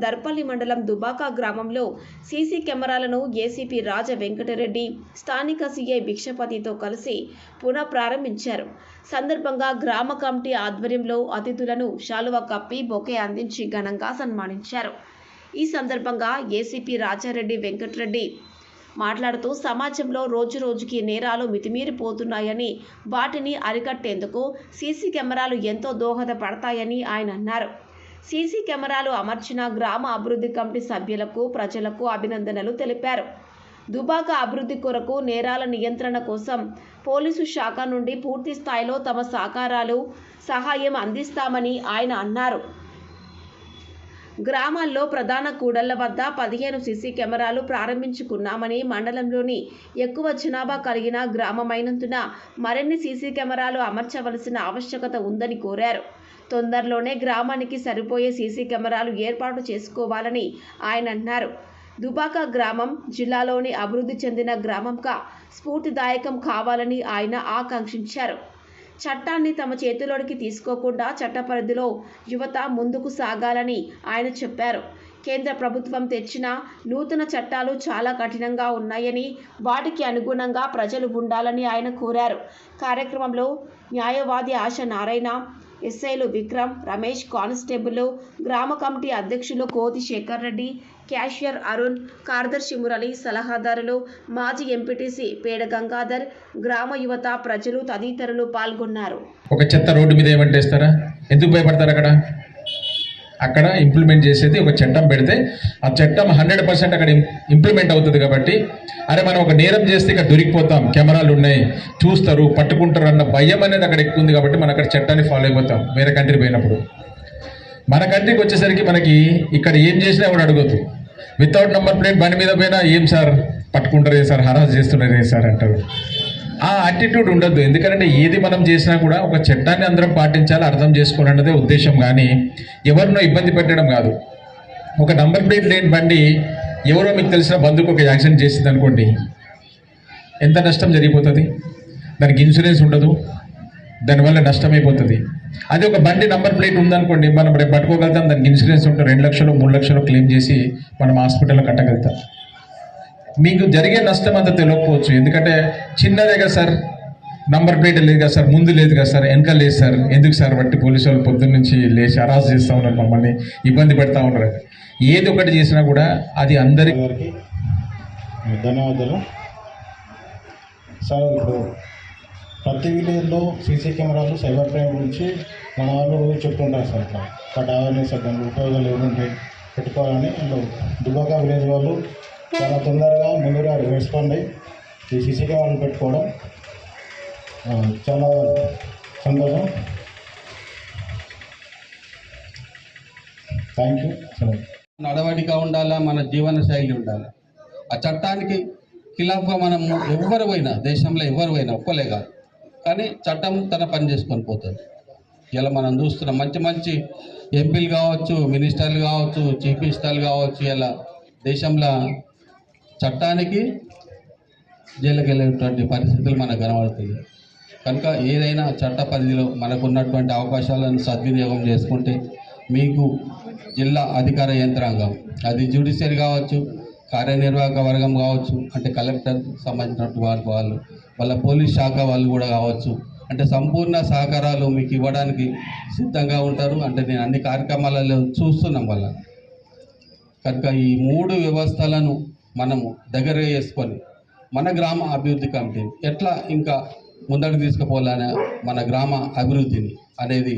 దర్పల్లి మండలం దుబాక గ్రామంలో సీసీ కెమెరాలను ఏసీపీ రాజ వెంకటరెడ్డి స్థానిక సీఐ భిక్షపతితో కలిసి పునః ప్రారంభించారు. సందర్భంగా గ్రామ కమిటీ ఆధ్వర్యంలో అతిథులను శాలువా కప్పి బొకే అందించి ఘనంగా సన్మానించారు. ఈ సందర్భంగా ఏసీపీ రాజారెడ్డి వెంకటరెడ్డి మాట్లాడుతూ సమాజంలో రోజురోజుకి నేరాలు మితిమీరిపోతున్నాయని, వాటిని అరికట్టేందుకు సీసీ కెమెరాలు ఎంతో దోహదపడతాయని ఆయన అన్నారు. సీసీ కెమెరాలు అమర్చిన గ్రామ అభివృద్ధి కమిటీ సభ్యులకు, ప్రజలకు అభినందనలు తెలిపారు. దుబాక అభివృద్ధి కొరకు నేరాల నియంత్రణ కోసం పోలీసు శాఖ నుండి పూర్తి స్థాయిలో తమ సహాయం అందిస్తామని ఆయన అన్నారు. గ్రామాల్లో ప్రధాన కూడళ్ల వద్ద 15 సీసీ కెమెరాలు ప్రారంభించుకున్నామని, మండలంలోని ఎక్కువ జనాభా కలిగిన గ్రామమైనందున మరిన్ని సీసీ కెమెరాలు అమర్చవలసిన ఆవశ్యకత ఉందని కోరారు. తొందరలోనే గ్రామానికి సరిపోయే సీసీ కెమెరాలు ఏర్పాటు చేసుకోవాలని ఆయన అన్నారు. దుబాక గ్రామం జిల్లాలోని అభివృద్ధి చెందిన గ్రామంగా స్ఫూర్తిదాయకం కావాలని ఆయన ఆకాంక్షించారు. చట్టాన్ని తమ చేతిలోకి తీసుకోకుండా చట్ట పరిధిలో యువత ముందుకు సాగాలని ఆయన చెప్పారు. కేంద్ర ప్రభుత్వం తెచ్చిన నూతన చట్టాలు చాలా కఠినంగా ఉన్నాయని, వాటికి అనుగుణంగా ప్రజలు ఉండాలని ఆయన కోరారు. కార్యక్రమంలో న్యాయవాది ఆశ నారాయణ, ఎస్ఐలు విక్రమ్, రమేష్, కానిస్టేబుల్, గ్రామ కమిటీ అధ్యక్షులు కోతి శేఖర్ రెడ్డి, క్యాషియర్ అరుణ్, కార్యదర్శి మురళి, సలహాదారులు, మాజీ ఎంపీటీసీ పేడ గంగాధర్, గ్రామ యువత, ప్రజలు తదితరులు పాల్గొన్నారు. ఒక చెత్త రోడ్డు మీద ఏమంటేస్తారా? ఎందుకు భయపడతారు? అక్కడ ఇంప్లిమెంట్ చేసేది ఒక చట్టం పెడితే ఆ చట్టం 100% అక్కడ ఇంప్లిమెంట్ అవుతుంది. కాబట్టి అరే మనం ఒక నేరం చేస్తే ఇక్కడ దొరికిపోతాం, కెమెరాలు ఉన్నాయి, చూస్తారు, పట్టుకుంటారు అన్న భయం అనేది అక్కడ ఎక్కువ ఉంది. కాబట్టి మనం అక్కడ చట్టాన్ని ఫాలో అయిపోతాం. వేరే కంట్రీ పోయినప్పుడు మన కంట్రీకి వచ్చేసరికి మనకి ఇక్కడ ఏం చేసినా కూడా అడగొద్దు. వితౌట్ నంబర్ ప్లేట్ బండి మీద పోయినా ఏం సార్ పట్టుకుంటారే సార్, హరాస్ చేస్తున్నారే సార్ అంటారు. ఆ యాటిట్యూడ్ ఉండద్దు. ఎందుకంటే ఏది మనం చేసినా కూడా ఒక చట్టాన్ని అందరం పాటించాలి, అర్థం చేసుకోవాలన్నదే ఉద్దేశం. కానీ ఎవరినో ఇబ్బంది పెట్టడం కాదు. ఒక నంబర్ ప్లేట్ లేని బండి ఎవరో మీకు తెలిసిన బంధువుకు ఒక యాక్సిడెంట్ చేసింది అనుకోండి, ఎంత నష్టం జరిగిపోతుంది? దానికి ఇన్సూరెన్స్ ఉండదు, దానివల్ల నష్టమైపోతుంది. అదే ఒక బండి నంబర్ ప్లేట్ ఉందనుకోండి, మనం రేపు పట్టుకోగలుగుతాం, దానికి ఇన్సూరెన్స్ ఉంటే 2 లక్షలు 3 లక్షలు క్లెయిమ్ చేసి మనం హాస్పిటల్లో కట్టగలుగుతాం. మీకు జరిగే నష్టం అంతా తెలియకపోవచ్చు. ఎందుకంటే చిన్నదే కదా సార్, నంబర్ ప్లేట్ లేదు కదా సార్, ముందు లేదు కదా సార్, వెనక లేదు సార్, ఎందుకు సార్ బట్టి పోలీసు వాళ్ళు పొద్దున్న నుంచి లేచి అరాజ్ చేస్తూ ఉన్నారు, మమ్మల్ని ఇబ్బంది పెడతా ఉన్నారు. ఏది ఒకటి చేసినా కూడా అది అందరికీ ధన్యవాదాలు సార్. ఇప్పుడు ప్రతి విలేజ్లో సీసీ కెమెరాలు, సైబర్ క్రైమ్ గురించి మన వాళ్ళు చెప్తుంటారు సార్. బట్ అవేర్నెస్ దాని ఉపయోగాలు ఏముంటాయి పెట్టుకోవాలని దుబాక విలేజ్ వాళ్ళు చాలా తొందరగా ముందుగా రెస్పాండ్ అయ్యి ఈ సీసీ కెమెరాలు పెట్టుకోవడం చాలా సంతోషం. Thank you. నడవడిగా ఉండాలా, మన జీవన శైలి ఉండాలి. ఆ చట్టానికి ఖిలాఫ్గా మనం ఎవరు పోయినా, దేశంలో ఎవరు పోయినా ఒక్కలే కాదు, కానీ చట్టం తన పని చేసుకొని పోతుంది. ఇలా మనం చూస్తున్నాం, మంచి మంచి ఎంపీలు కావచ్చు, మినిస్టర్లు కావచ్చు, చీఫ్ మినిస్టర్లు కావచ్చు, ఇలా దేశంలో చట్టానికి జైలుకి వెళ్ళేటువంటి పరిస్థితులు మనకు కనబడుతుంది. కనుక ఏదైనా చట్ట పరిధిలో మనకున్నటువంటి అవకాశాలను సద్వినియోగం చేసుకుంటే మీకు జిల్లా అధికార యంత్రాంగం, అది జ్యుడిషియరీ కావచ్చు, కార్యనిర్వాహక వర్గం కావచ్చు, అంటే కలెక్టర్ సంబంధించినటువంటి వాళ్ళ పోలీస్ శాఖ వాళ్ళు కూడా కావచ్చు, అంటే సంపూర్ణ సహకారాలు మీకు ఇవ్వడానికి సిద్ధంగా ఉంటారు. అంటే నేను అన్ని కార్యక్రమాలలో చూస్తున్నాం వల్ల. కనుక ఈ 3 వ్యవస్థలను మనము దగ్గర చేసుకొని మన గ్రామ అభివృద్ధి కమిటీని ఎట్లా ఇంకా ముందడుగు తీసుకుపోవాలనే, మన గ్రామ అభివృద్ధిని అనేది